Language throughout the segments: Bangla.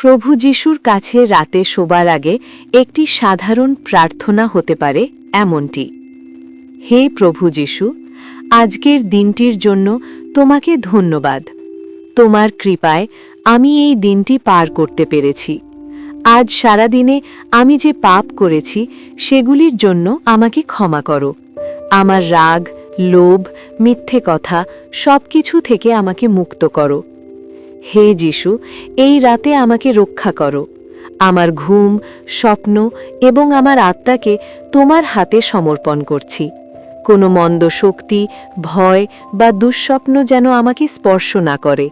প্রভু যিশুর কাছে রাতে শোবার আগে একটি সাধারণ প্রার্থনা হতে পারে এমনটি: হে প্রভু যিশু, আজকের দিনটির জন্য তোমাকে ধন্যবাদ। তোমার কৃপায় আমি এই দিনটি পার করতে পেরেছি। আজ সারাদিনে আমি যে পাপ করেছি সেগুলির জন্য আমাকে ক্ষমা করো। আমার রাগ, লোভ, মিথ্যে কথা সবকিছু থেকে আমাকে মুক্ত করো। হে যিশু, এই রাতে আমাকে রক্ষা করো। আমার ঘুম, স্বপ্ন এবং আমার আত্মাকে তোমার হাতে সমর্পণ করছি। কোনো মন্দ শক্তি, ভয় বা দুঃস্বপ্ন যেন আমাকে স্পর্শ না করে।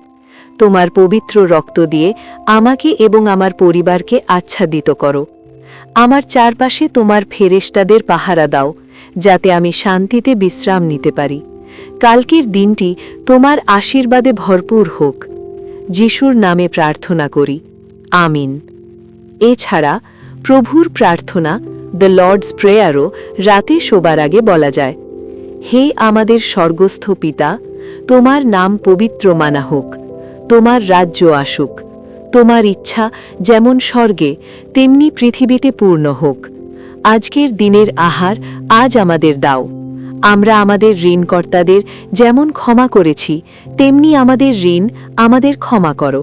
তোমার পবিত্র রক্ত দিয়ে আমাকে এবং আমার পরিবারকে আচ্ছাদিত করো। আমার চারপাশে তোমার ফেরেশতাদের পাহারা দাও, যাতে আমি শান্তিতে বিশ্রাম নিতে পারি। কালকের দিনটি তোমার আশীর্বাদে ভরপুর হোক। যিশুর নামে প্রার্থনা করি, আমিন। এছাড়া প্রভুর প্রার্থনা, দ্য লর্ডস প্রেয়ারও রাতে শোবার আগে বলা যায়। হে আমাদের স্বর্গস্থ পিতা, তোমার নাম পবিত্র মানা হোক। তোমার রাজ্য আসুক। তোমার ইচ্ছা যেমন স্বর্গে তেমনি পৃথিবীতে পূর্ণ হোক। আজকের দিনের আহার আজ আমাদের দাও। আমরা আমাদের ঋণকর্তাদের যেমন ক্ষমা করেছি তেমনি আমাদের ঋণ আমাদের ক্ষমা করো।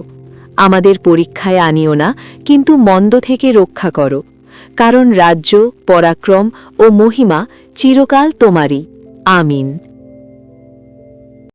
আমাদের পরীক্ষায় আনিও না, কিন্তু মন্দ থেকে রক্ষা করো। কারণ রাজ্য, পরাক্রম ও মহিমা চিরকাল তোমারই। আমিন।